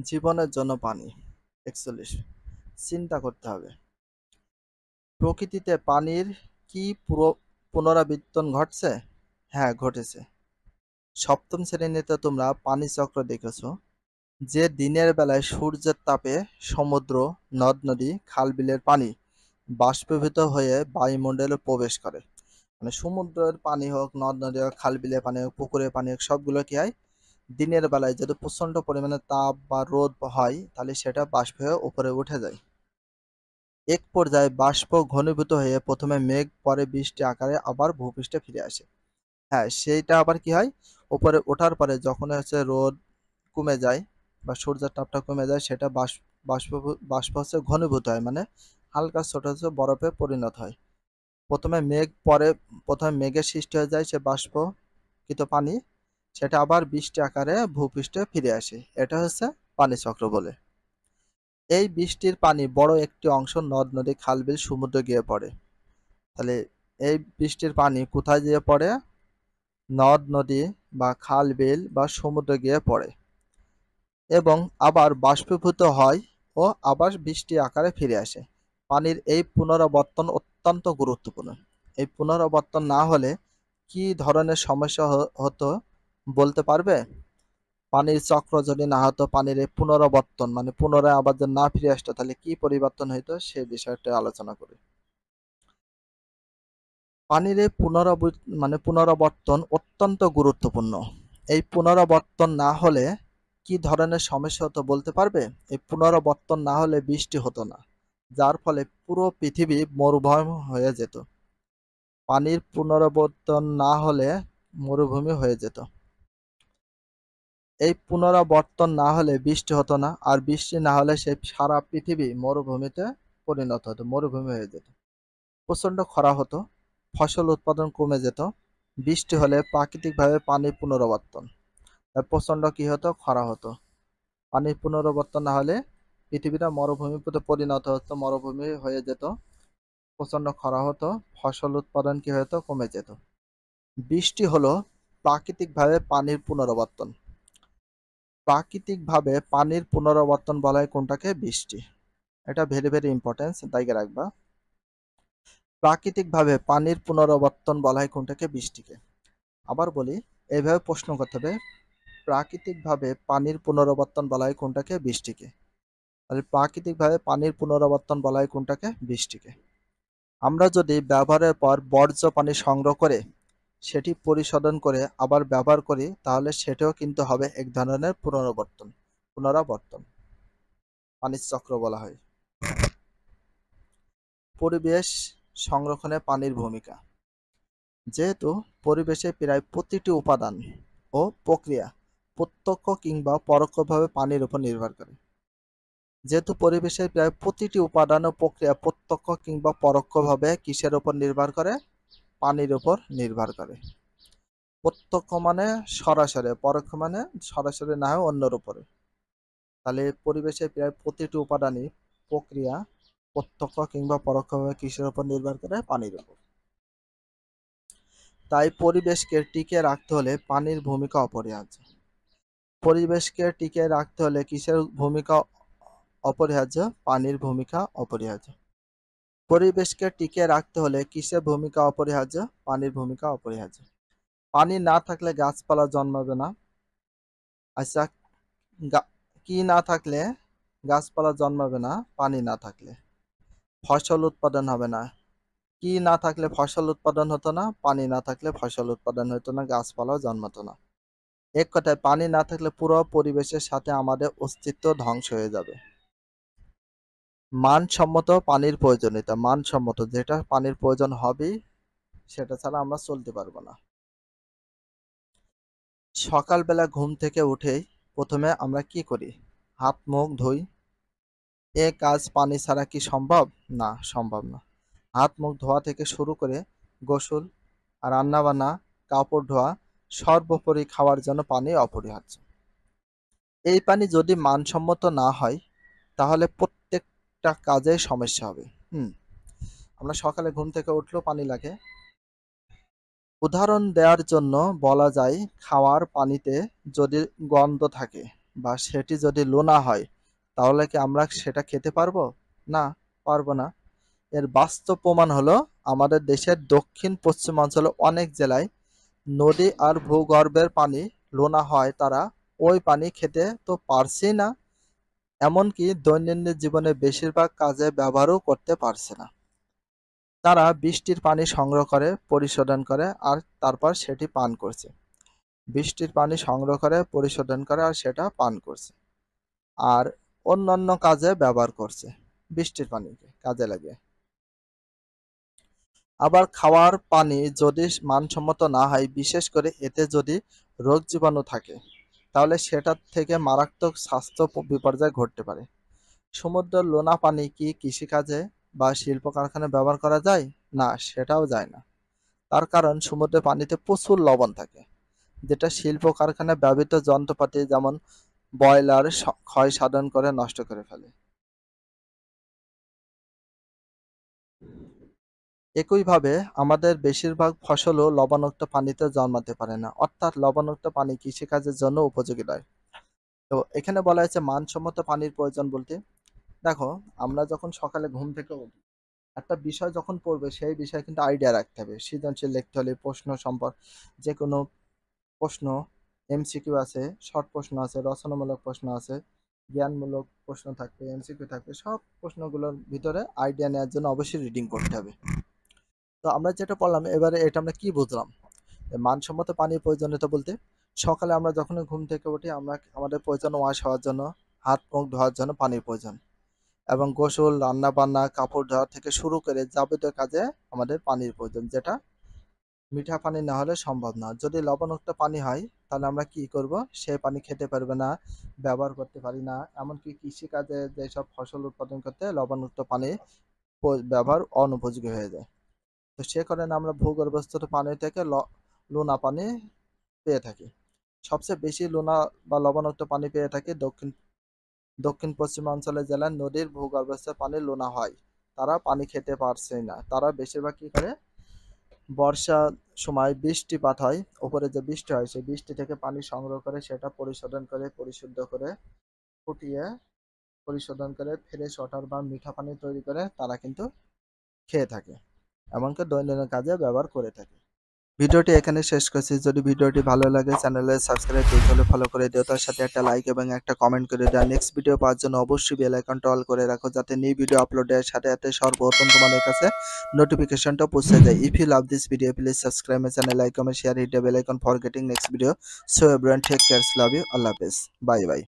জীবনের জন্য পানি ৪১। চিন্তা করতে হবে। প্রকৃতিতে পানির কি পুনরাবর্তন ঘটছে? হ্যাঁ, ঘটেছে। সপ্তম শ্রেণীতে তোমরা পানি চক্র দেখেছ, যে দিনের বেলায় সূর্যের তাপে সমুদ্র, নদ-নদী, খাল-বিলের পানি বাষ্পীভূত হয়ে বায়ুমণ্ডলে প্রবেশ করে। মানে সমুদ্রের পানি হোক, নদ-নদী হোক, খাল-বিলের পানি হোক, পুকুরের পানি হোক, সবগুলো কি হয়, দিনের বেলায় যদি প্রচণ্ড পরিমাণে তাপ বা রোদ হয় তাহলে সেটা বাষ্প হয়ে উপরে উঠে যায়। এক পর্যায়ে বাষ্প ঘনীভূত হয়ে প্রথমে মেঘ, পরে বৃষ্টি আকারে আবার ভূপৃষ্ঠে ফিরে আসে। হ্যাঁ, সেইটা আবার কি হয়, উপরে ওঠার পরে যখন হচ্ছে রোদ কমে যায় বা সূর্যের তাপটা কমে যায়, সেটা বাষ্প বাষ্প হচ্ছে ঘনীভূত হয়, মানে হালকা ছোট ছোট বরফে পরিণত হয়। প্রথমে মেঘ, পরে প্রথমে মেঘের সৃষ্টি হয়ে যায়, সে বাষ্পকৃত পানি সেটা আবার বৃষ্টি আকারে ভূপৃষ্ঠে ফিরে আসে। এটা হচ্ছে পানি চক্র বলে। এই বৃষ্টির পানি বড় একটি অংশ নদ-নদী, খাল-বিল, সমুদ্রে গিয়ে পড়ে। তাহলে এই বৃষ্টির পানি কোথায় গিয়ে পড়ে? নদ-নদী বা খাল-বিল বা সমুদ্রে গিয়ে পড়ে এবং আবার বাষ্পীভূত হয় ও আবার বৃষ্টি আকারে ফিরে আসে। পানির এই পুনরাবর্তন অত্যন্ত গুরুত্বপূর্ণ। এই পুনরাবর্তন না হলে কি ধরনের সমস্যা হতো বলতে পারবে? পানির চক্র যদি না হতো, পানির এই পুনরাবর্তন মানে পুনরায় আবার যদি না ফিরে আসতো, তাহলে কি পরিবর্তন হইতো সেই বিষয়টা আলোচনা করি। পানির এই পুনরাবর্তন অত্যন্ত গুরুত্বপূর্ণ। এই পুনরাবর্তন না হলে কি ধরনের সমস্যা হতো বলতে পারবে? এই পুনরাবর্তন না হলে বৃষ্টি হতো না, যার ফলে পুরো পৃথিবী মরুভূমি হয়ে যেত। পানির পুনরাবর্তন না হলে মরুভূমি হয়ে যেত। এই পুনরাবর্তন না হলে বৃষ্টি হতো না, আর বৃষ্টি না হলে সেই সারা পৃথিবী মরুভূমিতে পরিণত হতো, মরুভূমি হয়ে যেত। প্রচণ্ড খরা হতো, ফসল উৎপাদন কমে যেত। বৃষ্টি হলে প্রাকৃতিকভাবে পানির পুনরাবর্তন, প্রচণ্ড কি হতো, খরা হতো। পানির পুনরাবর্তন না হলে পৃথিবীটা মরুভূমিতে পরিণত হতো, মরুভূমি হয়ে যেত, প্রচণ্ড খরা হতো, ফসল উৎপাদন কি হতো, কমে যেত। বৃষ্টি হলো প্রাকৃতিকভাবে পানির পুনরাবর্তন। প্রাকৃতিকভাবে পানির পুনরাবর্তন বলা হয় কোনটাকে? বৃষ্টি। এটা ভেরি ভেরি ইম্পর্টেন্স, দায়িত্বে রাখবা। প্রাকৃতিকভাবে পানির পুনরাবর্তন বলা হয় কোনটাকে? বৃষ্টিকে। আবার বলি, এইভাবে প্রশ্ন করতে হবে, প্রাকৃতিকভাবে পানির পুনরাবর্তন বলা হয় কোনটাকে? বৃষ্টিকে। তাহলে প্রাকৃতিকভাবে পানির পুনরাবর্তন বলা হয় কোনটাকে? বৃষ্টিকে। আমরা যদি ব্যবহারের পর বর্জ্য পানি সংগ্রহ করে সেটি পরিশোধন করে আবার ব্যবহার করি, তাহলে সেটাও কিন্তু হবে এক ধরনের পুনরাবর্তন পানির চক্র বলা হয়। পরিবেশ সংরক্ষণে পানির ভূমিকা। যেহেতু পরিবেশে প্রায় প্রতিটি উপাদান ও প্রক্রিয়া প্রত্যক্ষ কিংবা পরোক্ষভাবে পানির উপর নির্ভর করে। যেহেতু পরিবেশের প্রায় প্রতিটি উপাদান ও প্রক্রিয়া প্রত্যক্ষ কিংবা পরোক্ষভাবে কিসের উপর নির্ভর করে? পানির উপর নির্ভর করে। প্রত্যক্ষ মানে সরাসরি, পরোক্ষ মানে সরাসরি না হয় অন্যের উপরে। তাহলে পরিবেশের প্রায় প্রতিটি উপাদানই প্রক্রিয়া প্রত্যক্ষ কিংবা পরোক্ষভাবে কিসের উপর নির্ভর করে? পানির উপর। তাই পরিবেশকে টিকিয়ে রাখতে হলে পানির ভূমিকা অপরিহার্য। পরিবেশকে টিকিয়ে রাখতে হলে কিসের ভূমিকা অপরিহার্য? পানির ভূমিকা অপরিহার্য। পরিবেশকে টিকিয়ে রাখতে হলে কিসের ভূমিকা অপরিহার্য? পানির ভূমিকা অপরিহার্য। পানি না থাকলে গাছপালা জন্মাবে না। আচ্ছা, কি না থাকলে গাছপালা জন্মাবে না? পানি না থাকলে। ফসল উৎপাদন হবে না। কি না থাকলে ফসল উৎপাদন হতো না? পানি না থাকলে ফসল উৎপাদন হতো না, গাছপালাও জন্মাতো না। এক কথায় পানি না থাকলে পুরো পরিবেশের সাথে আমাদের অস্তিত্ব ধ্বংস হয়ে যাবে। মানসম্মত পানির প্রয়োজনীয়তা। মানসম্মত, যেটা পানির প্রয়োজন হবেই, সেটা ছাড়া আমরা চলতে পারবো না। সকালবেলা ঘুম থেকে উঠেই প্রথমে আমরা কি করি? হাত মুখ ধুই। এ কাজ পানি ছাড়া কি সম্ভব? না, সম্ভব না। হাত মুখ ধোয়া থেকে শুরু করে গোসল, রান্নাবান্না, কাপড় ধোয়া, সর্বোপরি খাওয়ার জন্য পানি অপরিহার্য। এই পানি যদি মানসম্মত না হয় তাহলে প্রত্যেকটা কাজে সমস্যা হবে। আমরা সকালে ঘুম থেকে উঠলেও পানি লাগে। উদাহরণ দেওয়ার জন্য বলা যায়, খাওয়ার পানিতে যদি গন্ধ থাকে বা সেটি যদি লোনা হয় তাহলে কি আমরা সেটা খেতে পারবো? না, পারবো না। এর বাস্তব প্রমাণ হলো আমাদের দেশের দক্ষিণ পশ্চিমাঞ্চলে অনেক জেলায় নদী আর ভূগর্ভের পানি লোনা হয়, তারা ওই পানি খেতে তো পারছেই না, এমনকি দৈনন্দিন জীবনে বেশিরভাগ কাজে ব্যবহারও করতে পারছে না। তারা বৃষ্টির পানি সংগ্রহ করে, পরিশোধন করে আর তারপর সেটি পান করছে। বৃষ্টির পানি সংগ্রহ করে, পরিশোধন করে আর সেটা পান করছে। আর অন্যান্য কাজে ব্যবহার করছে বৃষ্টির পানিকে কাজে লাগিয়ে। আবার খাওয়ার পানি যদি মানসম্মত না হয়, বিশেষ করে এতে যদি রোগ জীবাণু থাকে, তাহলে সেটার থেকে মারাত্মক স্বাস্থ্য বিপর্যয় ঘটতে পারে। সমুদ্রের লোনা পানি কি কৃষিকাজে বা শিল্প কারখানায় ব্যবহার করা যায়? না, সেটাও যায় না। তার কারণ সমুদ্রের পানিতে প্রচুর লবণ থাকে, যেটা শিল্প কারখানায় ব্যবহৃত যন্ত্রপাতি যেমন বয়লার ক্ষয় সাধন করে নষ্ট করে ফেলে। একইভাবে আমাদের বেশিরভাগ ফসলও লবণাক্ত পানিতে জন্মাতে পারে না, অর্থাৎ লবণাক্ত পানি কৃষিকাজের জন্য উপযোগী নয়। তো এখানে বলা হয়েছে মানসম্মত পানির প্রয়োজন বলতে, দেখো, আমরা যখন সকালে ঘুম থেকে উঠি, একটা বিষয় যখন পড়বে সেই বিষয়ে কিন্তু আইডিয়া রাখতে হবে। সৃজনশীল লিখতে হলে প্রশ্ন সম্পর্ক, যে কোনো প্রশ্ন, এমসিকিউ আছে, শর্ট প্রশ্ন আছে, রচনামূলক প্রশ্ন আছে, জ্ঞানমূলক প্রশ্ন থাকবে, এমসিকিউ থাকবে, সব প্রশ্নগুলোর ভিতরে আইডিয়া নেওয়ার জন্য অবশ্যই রিডিং করতে হবে। তো আমরা যেটা পড়লাম এবারে, এটা আমরা কি বুঝলাম? মানসম্মত পানির প্রয়োজনীয়তা বলতে, সকালে আমরা যখন ঘুম থেকে উঠি, আমরা আমাদের প্রয়োজন ওয়াশ হওয়ার জন্য, হাত মুখ ধোয়ার জন্য পানির প্রয়োজন, এবং গোসল, রান্না বান্না, কাপড় ধোয়া থেকে শুরু করে যাবতীয় কাজে আমাদের পানির প্রয়োজন, যেটা মিঠা পানি না হলে সম্ভব না। যদি লবণাক্ত পানি হয় তাহলে আমরা কি করব? সেই পানি খেতে পারবে না, ব্যবহার করতে পারি না, এমনকি কৃষিকাজে যেসব ফসল উৎপাদন করতে লবণাক্ত পানি ব্যবহার অনুপযোগী হয়ে যায়। তো সে কারণে আমরা ভূগর্ভস্থ পানি থেকে লোনা পানি পেয়ে থাকি। সবচেয়ে বেশি লোনা বা লবণাক্ত পানি পেয়ে থাকি দক্ষিণ পশ্চিমাঞ্চলের জেলার নদীর ভূগর্ভস্থ পানি লোনা হয়, তারা পানি খেতে পারছে না। তারা বেশিরভাগ কি করে, বর্ষার সময় বৃষ্টিপাত হয়, উপরে যে বৃষ্টি হয় সেই বৃষ্টি থেকে পানি সংগ্রহ করে সেটা পরিশোধন করে, পরিশুদ্ধ করে, ফুটিয়ে পরিশোধন করে ফ্রেশ ওয়াটার বা মিঠা পানি তৈরি করে তারা কিন্তু খেয়ে থাকে, এমনকি দৈনন্দিন কাজে ব্যবহার করে থাকে। ভিডিওটি এখানে শেষ করছি। যদি ভিডিওটি ভালো লাগে চ্যানেলে সাবস্ক্রাইব পেজ হলে ফলো করে দিও, তার সাথে একটা লাইক এবং একটা কমেন্ট করে দিও। নেক্সট ভিডিও পাওয়ার জন্য অবশ্যই বেল আইকনটা অল করে রাখো, যাতে নিউ ভিডিও আপলোডের সাথে সাথে সর্বপ্রথম তোমাদের কাছে নোটিফিকেশনটা পৌঁছে যায়। If you love this video please subscribe my channel, like, comment, share, hit the bell icon for getting next video. So everyone take care, love you, আল্লাহ হাফেজ, বাই বাই।